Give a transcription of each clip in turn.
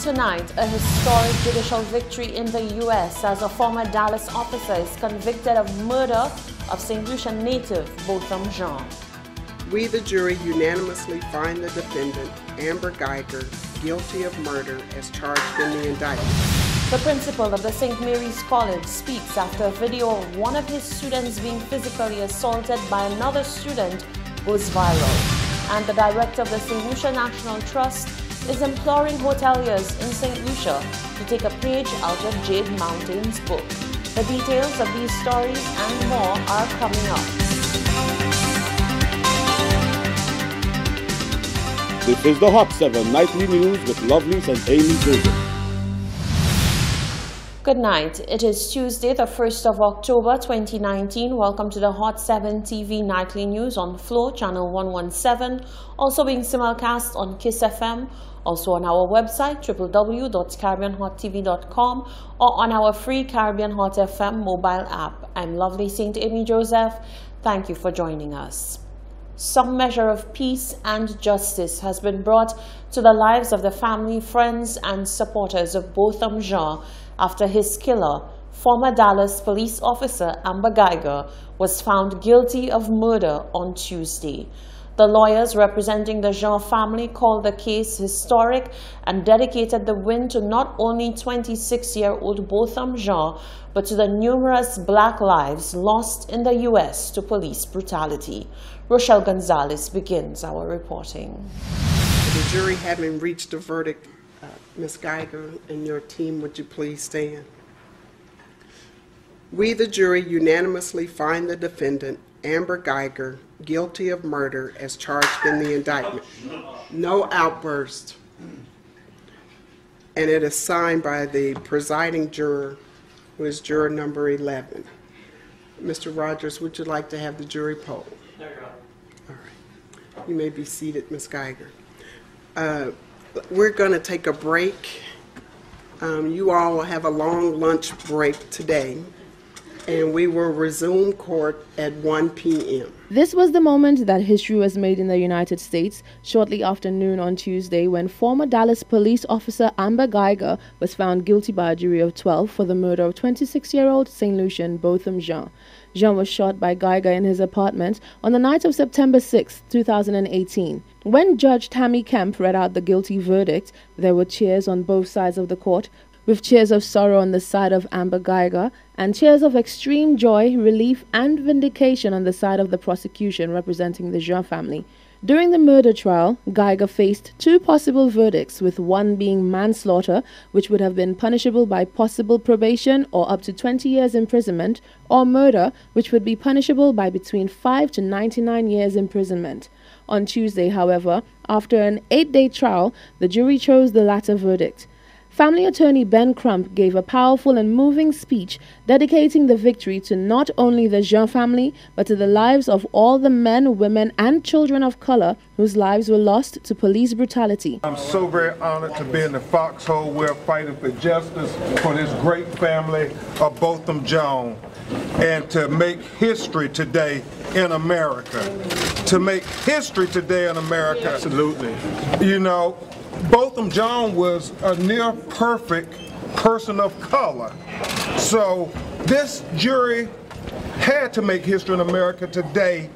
Tonight, a historic judicial victory in the U.S. as a former Dallas officer is convicted of murder of St. Lucia native Botham Jean. We, the jury, unanimously find the defendant, Amber Geiger, guilty of murder as charged in the indictment. The principal of the St. Mary's College speaks after a video of one of his students being physically assaulted by another student goes viral. And the director of the St. Lucia National Trust is imploring hoteliers in St. Lucia to take a page out of Jade Mountain's book. The details of these stories and more are coming up. This is the Hot 7 Nightly News with Lovelace and Amy Joseph. Good night. It is Tuesday, the 1st of October 2019. Welcome to the Hot 7 TV Nightly News on Flow, Channel 117, also being simulcast on Kiss FM, also on our website, www.caribbeanhottv.com, or on our free Caribbean Hot FM mobile app. I'm Lovely St. Amy Joseph. Thank you for joining us. Some measure of peace and justice has been brought to the lives of the family, friends, and supporters of Botham Jean after his killer, former Dallas police officer Amber Geiger, was found guilty of murder on Tuesday. The lawyers representing the Jean family called the case historic and dedicated the win to not only 26-year-old Botham Jean, but to the numerous black lives lost in the U.S. to police brutality. Rochelle Gonzalez begins our reporting. The jury having reached a verdict, Ms. Geiger and your team, would you please stand? We, the jury, unanimously find the defendant, Amber Geiger, guilty of murder as charged in the indictment. No outburst. And it is signed by the presiding juror, who is juror number 11. Mr. Rogers, would you like to have the jury poll? There you go. All right. You may be seated, Ms. Geiger. We're going to take a break. You all will have a long lunch break today, and we will resume court at 1 p.m. This was the moment that history was made in the United States shortly after noon on Tuesday when former Dallas police officer Amber Geiger was found guilty by a jury of 12 for the murder of 26-year-old St. Lucian Botham Jean. Jean was shot by Geiger in his apartment on the night of September 6, 2018. When Judge Tammy Kemp read out the guilty verdict, there were cheers on both sides of the court, with cheers of sorrow on the side of Amber Geiger and cheers of extreme joy, relief, and vindication on the side of the prosecution representing the Jean family. During the murder trial, Geiger faced two possible verdicts, with one being manslaughter, which would have been punishable by possible probation or up to 20 years imprisonment, or murder, which would be punishable by between 5 to 99 years imprisonment. On Tuesday, however, after an 8-day trial, the jury chose the latter verdict. Family attorney Ben Crump gave a powerful and moving speech dedicating the victory to not only the Jean family, but to the lives of all the men, women, and children of color whose lives were lost to police brutality. I'm so very honored to be in the foxhole. We're fighting for justice for this great family of Botham Jean, and to make history today in America. To make history today in America. Absolutely. You know, Botham Jean was a near perfect person of color. So this jury had to make history in America today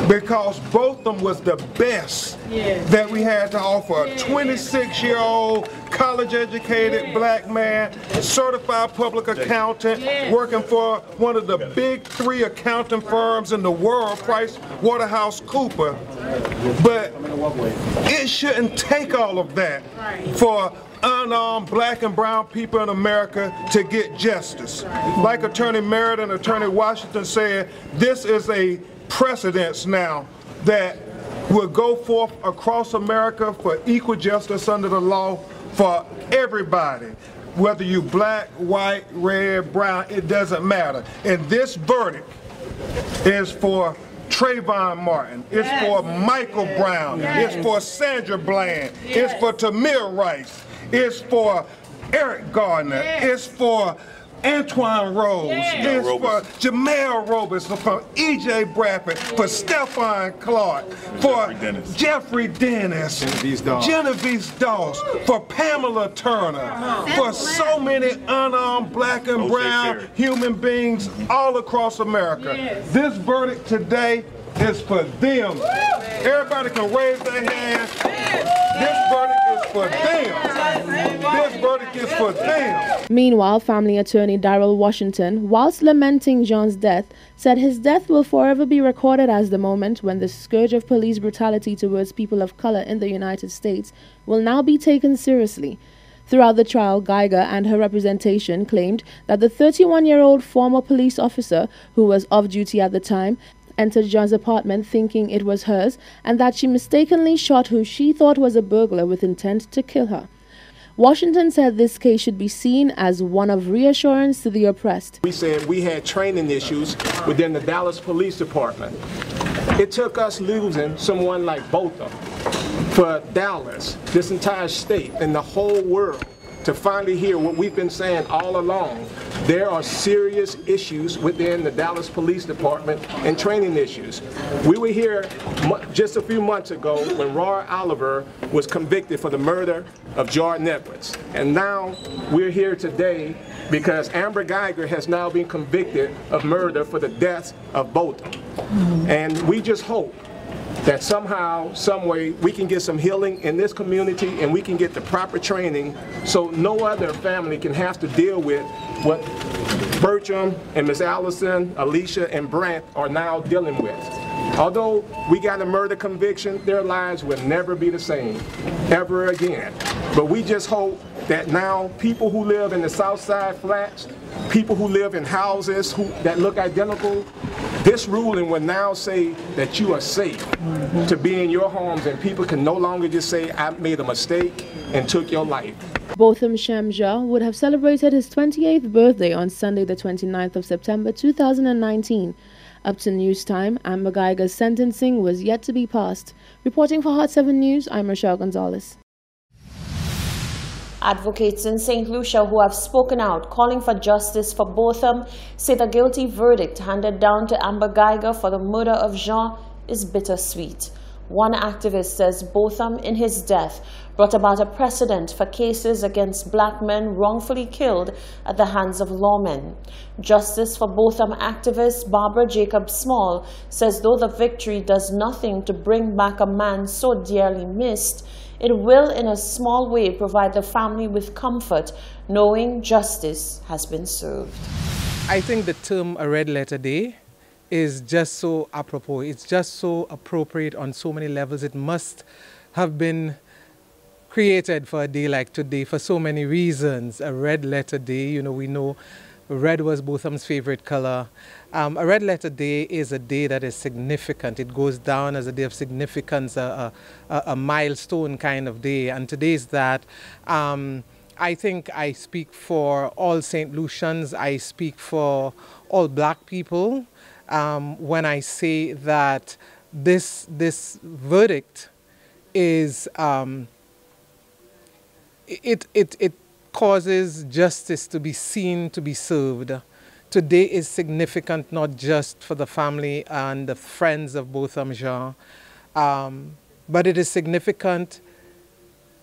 because Botham was the best that we had to offer. A 26-year-old, college-educated black man, certified public accountant, working for one of the big 3 accounting firms in the world, PricewaterhouseCoopers. But it shouldn't take all of that for unarmed black and brown people in America to get justice. Like Attorney Merritt and Attorney Washington said, this is a precedence now that will go forth across America for equal justice under the law for everybody. Whether you black, white, red, brown, it doesn't matter. And this verdict is for Trayvon Martin, it's for Michael Brown, it's for Sandra Bland, it's for Tamir Rice, it's for Eric Gardner, it's for Antoine Rose, it's for Jamel Roberts, for E.J. Bradford, for Stephon Clark, for Jeffrey Dennis, Genevieve Doss, for Pamela Turner, for so many unarmed black and brown human beings all across America. This verdict today is for them. Everybody can raise their hand. This verdict is for them. This verdict is for them. Meanwhile, family attorney Darrell Washington, whilst lamenting John's death, said his death will forever be recorded as the moment when the scourge of police brutality towards people of color in the United States will now be taken seriously. Throughout the trial, Geiger and her representation claimed that the 31-year-old former police officer, who was off duty at the time, entered John's apartment thinking it was hers, and that she mistakenly shot who she thought was a burglar with intent to kill her. Washington said this case should be seen as one of reassurance to the oppressed. We said we had training issues within the Dallas Police Department. It took us losing someone like Botham for Dallas, this entire state, and the whole world to finally hear what we've been saying all along. There are serious issues within the Dallas Police Department and training issues. We were here just a few months ago when Roy Oliver was convicted for the murder of Jordan Edwards. And now we're here today because Amber Geiger has now been convicted of murder for the death of both of them. And we just hope that somehow, some way, we can get some healing in this community and we can get the proper training so no other family can have to deal with what Bertram and Miss Allison, Alicia, and Brant are now dealing with. Although we got a murder conviction, their lives will never be the same, ever again. But we just hope that now people who live in the South Side flats, people who live in houses that look identical, this ruling will now say that you are safe to be in your homes and people can no longer just say, I made a mistake and took your life. Botham Shem-Ja would have celebrated his 28th birthday on Sunday the 29th of September 2019. Up to news time, Amber Geiger's sentencing was yet to be passed. Reporting for Hot 7 News, I'm Rochelle Gonzalez. Advocates in St. Lucia who have spoken out calling for justice for Botham say the guilty verdict handed down to Amber Geiger for the murder of Jean is bittersweet. One activist says Botham, in his death, brought about a precedent for cases against black men wrongfully killed at the hands of lawmen. Justice for Botham activist Barbara Jacob Small says though the victory does nothing to bring back a man so dearly missed, it will in a small way provide the family with comfort knowing justice has been served. I think the term a red letter day is just so apropos. It's just so appropriate on so many levels. It must have been created for a day like today for so many reasons. A red letter day, you know, we know red was Botham's favorite color. A red letter day is a day that is significant. It goes down as a day of significance, a milestone kind of day. And today's that. I think I speak for all St. Lucians. I speak for all black people when I say that this verdict is it causes justice to be seen, to be served. Today is significant not just for the family and the friends of Botham Jean, but it is significant.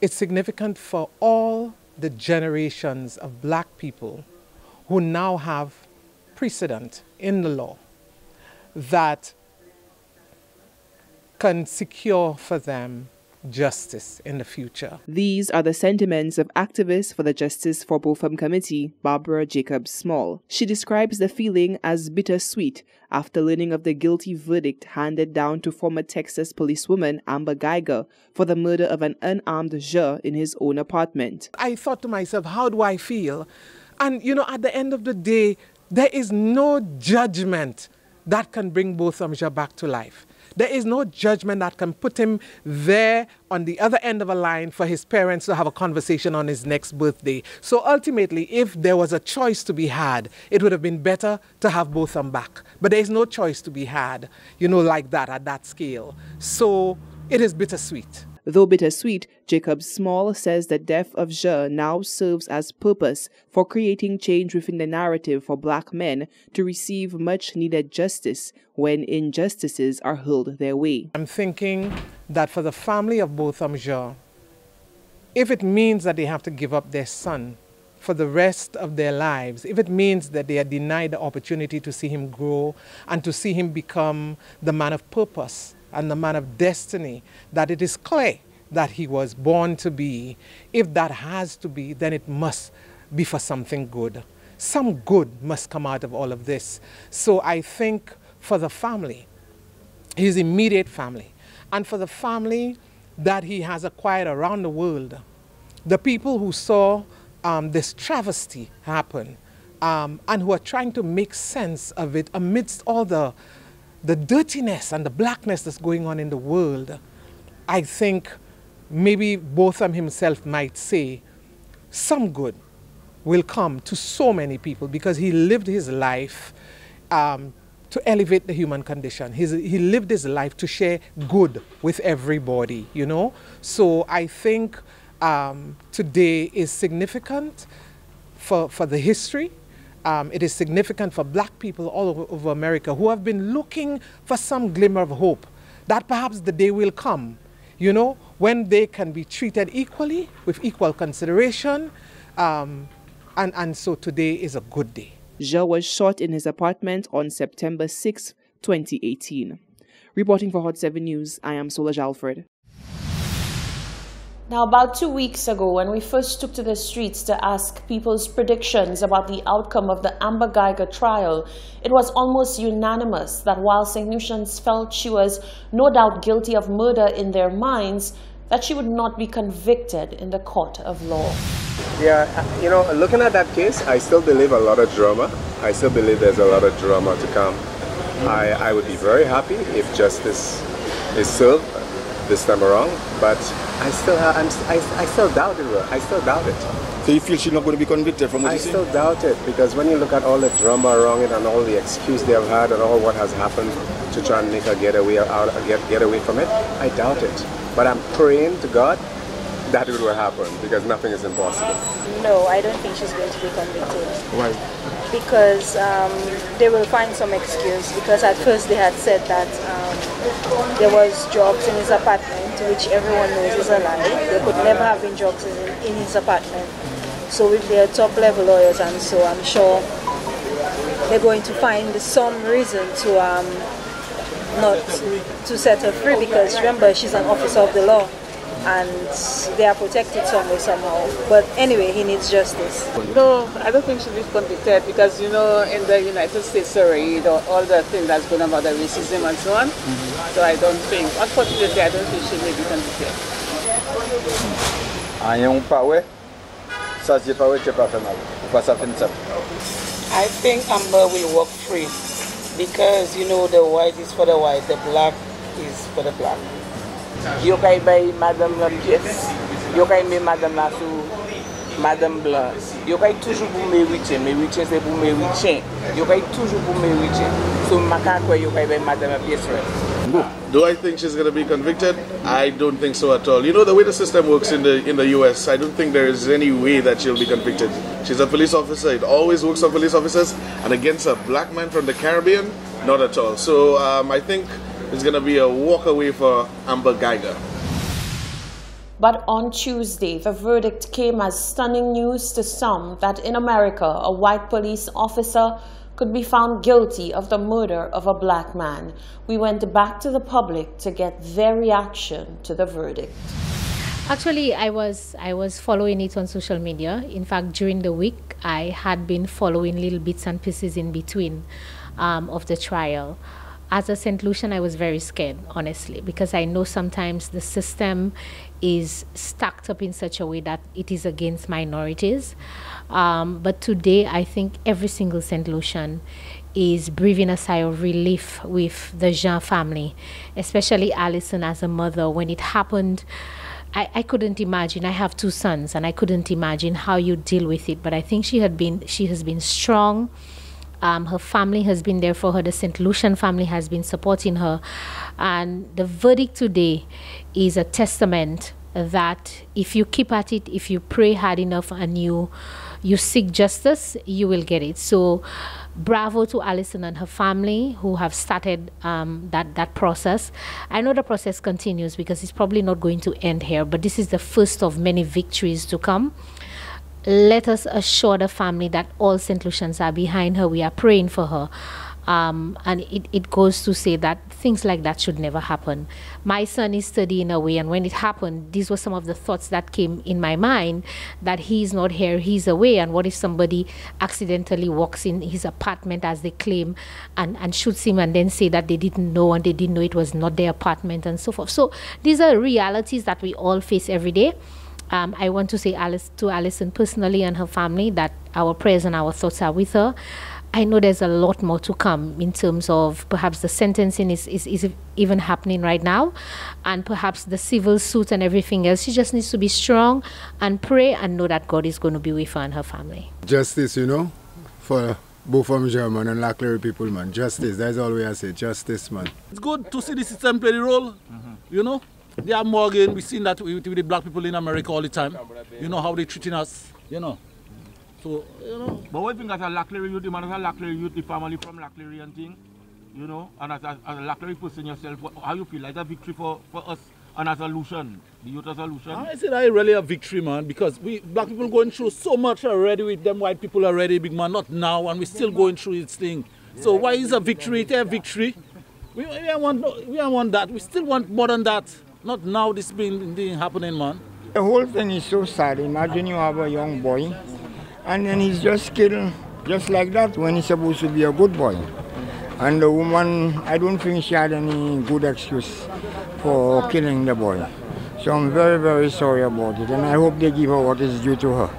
It's significant for all the generations of black people who now have precedent in the law that can secure for them justice in the future. These are the sentiments of activists for the Justice for Botham Committee, Barbara Jacob Small. She describes the feeling as bittersweet after learning of the guilty verdict handed down to former Texas policewoman Amber Geiger for the murder of an unarmed Jean in his own apartment. I thought to myself, how do I feel? And you know, at the end of the day, there is no judgment that can bring Botham Jean back to life. There is no judgment that can put him there on the other end of a line for his parents to have a conversation on his next birthday. So ultimately, if there was a choice to be had, it would have been better to have Botham back. But there is no choice to be had, you know, like that, at that scale. So it is bittersweet. Though bittersweet, Jacob Small says the death of Je now serves as purpose for creating change within the narrative for black men to receive much-needed justice when injustices are hurled their way. I'm thinking that for the family of Botham Je, if it means that they have to give up their son for the rest of their lives, if it means that they are denied the opportunity to see him grow and to see him become the man of purpose and the man of destiny that it is clear that he was born to be, if that has to be, then it must be for something good. Some good must come out of all of this. So I think for the family, his immediate family, and for the family that he has acquired around the world, the people who saw this travesty happen and who are trying to make sense of it amidst all the dirtiness and the blackness that's going on in the world, I think maybe Botham himself might say some good will come to so many people because he lived his life to elevate the human condition. He lived his life to share good with everybody, you know. So I think today is significant for the history. It is significant for black people all over America who have been looking for some glimmer of hope that perhaps the day will come, you know, when they can be treated equally with equal consideration. And so today is a good day. Je was shot in his apartment on September 6, 2018. Reporting for Hot 7 News, I am Solange Alfred. Now, about 2 weeks ago, when we first took to the streets to ask people's predictions about the outcome of the Amber Geiger trial, it was almost unanimous that while St. Lucians felt she was no doubt guilty of murder in their minds, that she would not be convicted in the court of law. Yeah, you know, looking at that case, I still believe a lot of drama. I still believe there's a lot of drama to come. I would be very happy if justice is served this time around, but I still doubt it. I still doubt it. So you feel she's not going to be convicted from what you say? I still doubt it because when you look at all the drama around it and all the excuse they have had and all what has happened to try and make her get away from it, I doubt it. But I'm praying to God that it will happen because nothing is impossible. No, I don't think she's going to be convicted. Why? Because they will find some excuse. Because at first they had said that there was drugs in his apartment, which everyone knows is a lie. There could never have been drugs in his apartment. So with their top level lawyers, and so I'm sure they're going to find some reason to not to set her free, because remember she's an officer of the law and they are protected some way somehow. But anyway, he needs justice. No, I don't think she'll be convicted because, you know, in the United States, sorry, all the things that's going on about the racism and so on. So I don't think, unfortunately, I don't think she may be convicted. I think Amber will walk free because, you know, the white is for the white, the black is for the black. Yo kay bay Madame la pièce, yo kay me Madame la sou Madame Blanc, yo kay toujours pour mériter c'est pour mériter, yo kay toujours pour mériter. So maka kwa yo kay bay Madame la pièce. Do I think she's going to be convicted? I don't think so at all. You know the way the system works in the US, I don't think there is any way that she'll be convicted. She's a police officer. It always works on police officers, and against a black man from the Caribbean, not at all. So I think it's going to be a walk away for Amber Geiger. But on Tuesday, the verdict came as stunning news to some that in America, a white police officer could be found guilty of the murder of a black man. We went back to the public to get their reaction to the verdict. Actually, I was following it on social media. In fact, during the week, I had been following little bits and pieces in between of the trial. As a St. Lucian, I was very scared, honestly, because I know sometimes the system is stacked up in such a way that it is against minorities. But today, I think every single St. Lucian is breathing a sigh of relief with the Jean family, especially Alison as a mother. When it happened, I couldn't imagine. I have 2 sons, and I couldn't imagine how you deal with it. But I think she has been strong. Her family has been there for her. The St. Lucian family has been supporting her. And the verdict today is a testament that if you keep at it, if you pray hard enough and you seek justice, you will get it. So bravo to Alison and her family who have started that process. I know the process continues because it's probably not going to end here, but this is the first of many victories to come. Let us assure the family that all St. Lucians are behind her. We are praying for her. And it goes to say that things like that should never happen. My son is studying away, and when it happened, these were some of the thoughts that came in my mind, that he's not here, he's away, and what if somebody accidentally walks in his apartment, as they claim, and shoots him, and then say that they didn't know, and they didn't know it was not their apartment, and so forth. So these are realities that we all face every day. I want to say to Alison personally and her family that our prayers and our thoughts are with her. I know there's a lot more to come in terms of perhaps the sentencing is even happening right now, and perhaps the civil suit and everything else. She just needs to be strong and pray and know that God is going to be with her and her family. Justice, you know, for both from German and Laclery people, man. Justice, that's all we say, justice, man. It's good to see the system play the role, you know. They are more again, we've seen that with the black people in America all the time. You know how they're treating us, you know. So, you know. But what you think as a Laclery youth, the man as a Laclery youth, the family from Laclery and thing, you know, and as a Laclery person yourself, how you feel like a victory for us and as a Lucian, the youth as a Lucian? I say that is really a victory, man, because we black people going through so much already with them white people already, big man, not now, and we're still going through this thing. So why is a victory? It's a victory. We don't want that. We still want more than that. Not now this being happening, man. The whole thing is so sad. Imagine you have a young boy, and then he's just killed just like that when he's supposed to be a good boy. And the woman, I don't think she had any good excuse for killing the boy. So I'm very, very sorry about it, and I hope they give her what is due to her.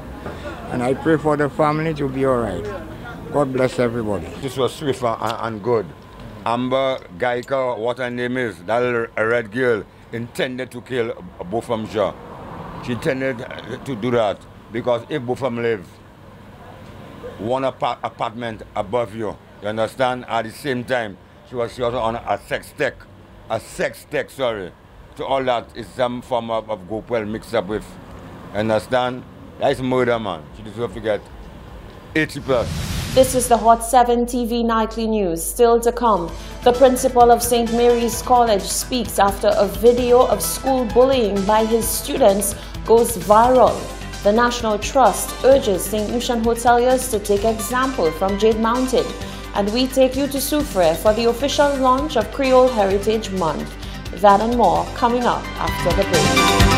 And I pray for the family to be all right. God bless everybody. This was swift and good. Amber Gaika, what her name is, that red girl, intended to kill both of them. She intended to do that because if both of them live one apartment above you understand, at the same time she was on a sex tech, sorry. So all that is some form of gopal mixed up with, understand? That is murder, man. She deserves to get 80+. This is the Hot 7 TV Nightly News. Still to come, the principal of St. Mary's College speaks after a video of school bullying by his students goes viral. The National Trust urges St. Lucian hoteliers to take example from Jade Mountain. And we take you to Soufrière for the official launch of Creole Heritage Month. That and more coming up after the break.